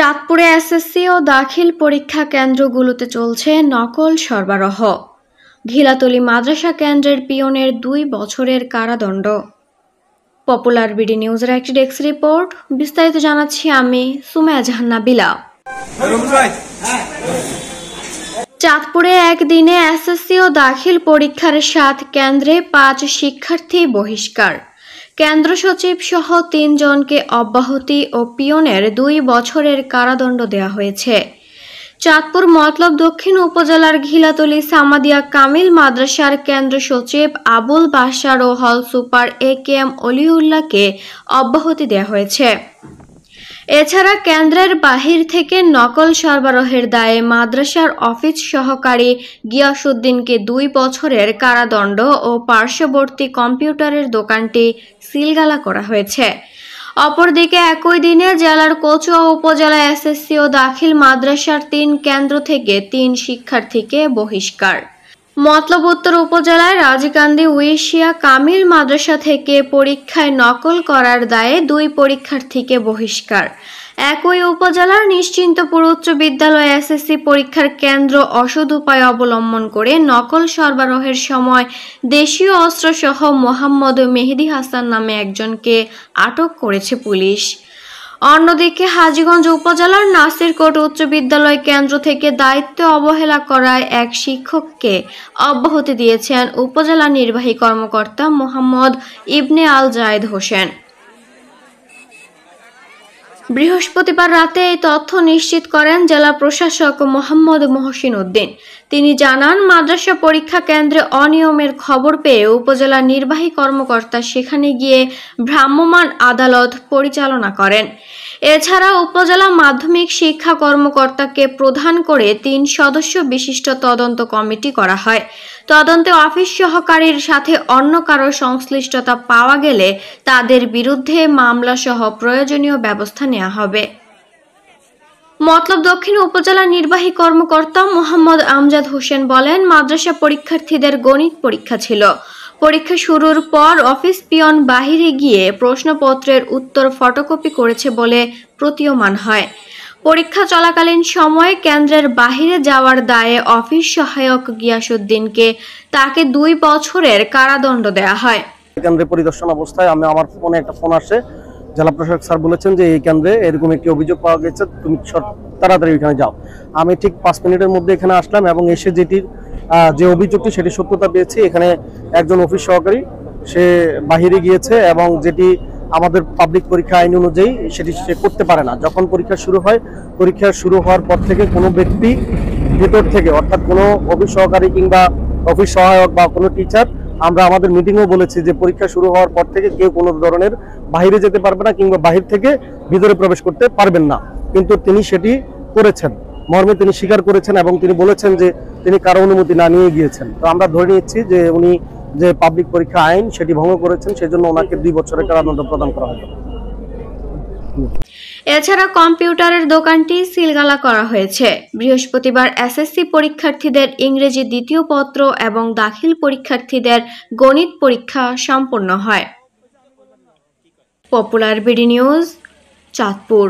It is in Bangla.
চাঁদপুরে এসএসসি ও দাখিল পরীক্ষা কেন্দ্রগুলোতে চলছে নকল সরবরাহ। ঘিলাতলী মাদ্রাসা কেন্দ্রের পিয়নের 2 বছরের কারাদণ্ড। পপুলার বিডি নিউজের একটি ডেস্ক রিপোর্ট। বিস্তারিত জানাচ্ছি আমি সুমাইয়া জাহান নাবিলা। চাঁদপুরে একদিনে এসএসসি ও দাখিল পরীক্ষার 7 কেন্দ্রে 5 শিক্ষার্থী বহিষ্কার। কেন্দ্র সচিব সহ 3 জনকে অব্যাহতি ও পিয়নের 2 বছরের কারাদণ্ড দেওয়া হয়েছে। চাঁদপুর মতলব দক্ষিণ উপজেলার ঘিলাতলী সামাদিয়া কামিল মাদ্রাসার কেন্দ্র সচিব আবুল বাশার ও হল সুপার AKM অলিউল্লাহকে অব্যাহতি দেওয়া হয়েছে। এছাড়া কেন্দ্রের বাহির থেকে নকল সরবরাহের দায়ে মাদ্রাসার অফিস সহকারী গিয়াসউদ্দিনকে 2 বছরের কারাদণ্ড ও পার্শ্ববর্তী কম্পিউটারের দোকানটি সিলগালা করা হয়েছে। অপরদিকে একই দিনে জেলার কচুয়া উপজেলা এসএসসি ও দাখিল মাদ্রাসার 3 কেন্দ্র থেকে 3 শিক্ষার্থীকে বহিষ্কার। মতলব উত্তর উপজেলায় রাজীকান্দি উইশিয়া কামিল মাদ্রাসা থেকে পরীক্ষায় নকল করার দায়ে 2 পরীক্ষার্থীকে বহিষ্কার। একই উপজেলার নিশ্চিন্তপুর উচ্চ বিদ্যালয়ে এসএসসি পরীক্ষার কেন্দ্র অসৎ উপায় অবলম্বন করে নকল সরবরাহের সময় দেশীয় অস্ত্রসহ মোহাম্মদ মেহেদি হাসান নামে একজনকে আটক করেছে পুলিশ। অন্যদিকে হাজীগঞ্জ উপজেলার নাসিরকোট উচ্চ বিদ্যালয় কেন্দ্র থেকে দায়িত্বে অবহেলা করায় এক শিক্ষককে অব্যাহতি দিয়েছেন উপজেলা নির্বাহী কর্মকর্তা মোহাম্মদ ইবনে আল জায়েদ হোসেন। বৃহস্পতিবার রাতে এই তথ্য নিশ্চিত করেন জেলা প্রশাসক মোহাম্মদ মহসিন উদ্দিন। তিনি জানান, মাদ্রাসা পরীক্ষা কেন্দ্রে অনিয়মের খবর পেয়ে উপজেলা নির্বাহী কর্মকর্তা সেখানে গিয়ে ভ্রাম্যমাণ আদালত পরিচালনা করেন। এছাড়া উপজেলা মাধ্যমিক শিক্ষা কর্মকর্তাকে প্রধান করে 3 সদস্য বিশিষ্ট তদন্ত কমিটি করা হয়। তদন্তে অফিস সহকারীর সাথে অন্য কারো সংশ্লিষ্টতা পাওয়া গেলে তাদের বিরুদ্ধে মামলা সহ প্রয়োজনীয় ব্যবস্থা নেওয়া হবে। মতলব দক্ষিণ উপজেলা নির্বাহী কর্মকর্তা মোহাম্মদ আমজাদ হোসেন বলেন, মাদ্রাসা পরীক্ষার্থীদের গণিত পরীক্ষা ছিল। পরীক্ষা শুরুর পর অফিস পিয়ন বাহিরে গিয়ে প্রশ্নপত্রের উত্তর ফটোকপি করেছে বলে প্রতীয়মান হয়। পরীক্ষা চলাকালীন সময়ে কেন্দ্রের বাহিরে যাওয়ার দায়ে অফিস সহায়ক গিয়াসউদ্দিনকে তাকে 2 বছরের কারাদণ্ড দেওয়া হয়। কেন্দ্রে পরিদর্শন অবস্থায় আমার ফোনে একটা ফোন আসে। জেলা প্রশাসক স্যার বলেছেন যে এই কেন্দ্রে এরকম একটি অভিযোগ পাওয়া গেছে, তুমি তাড়াতাড়ি এখানে যাও। আমি ঠিক 5 মিনিটের মধ্যে এখানে আসলাম এবং এসে যে অভিযোগটি সেটি সত্যতা পেয়েছি। এখানে একজন অফিস সহকারী সে বাহিরে গিয়েছে এবং যেটি আমাদের পাবলিক পরীক্ষা আইন অনুযায়ী সেটি সে করতে পারে না। যখন পরীক্ষা শুরু হয়, পরীক্ষা শুরু হওয়ার পর থেকে কোনো ব্যক্তি ভেতর থেকে, অর্থাৎ কোনো অফিস সহকারী কিংবা অফিস সহায়ক বা কোনো টিচার, আমরা আমাদের মিটিংও বলেছি যে পরীক্ষা শুরু হওয়ার পর থেকে কেউ কোনো ধরনের বাইরে যেতে পারবে না কিংবা বাহির থেকে ভিতরে প্রবেশ করতে পারবেন না। কিন্তু তিনি সেটি করেছেন, মর্মে তিনি স্বীকার করেছেন এবং তিনি বলেছেন যে তিনি কারো অনুমতি না নিয়ে গিয়েছেন। তো আমরা ধরে নিচ্ছি যে উনি যে পাবলিক পরীক্ষা আইন সেটি ভঙ্গ করেছেন, সেজন্য ওনাকে 2 বছরের কারাদণ্ড প্রদান করা হবে। এছাড়া কম্পিউটারের দোকানটি সিলগালা করা হয়েছে। বৃহস্পতিবার এসএসসি পরীক্ষার্থীদের ইংরেজি 2য় পত্র এবং দাখিল পরীক্ষার্থীদের গণিত পরীক্ষা সম্পন্ন হয়। Popular BD news, Chandpur.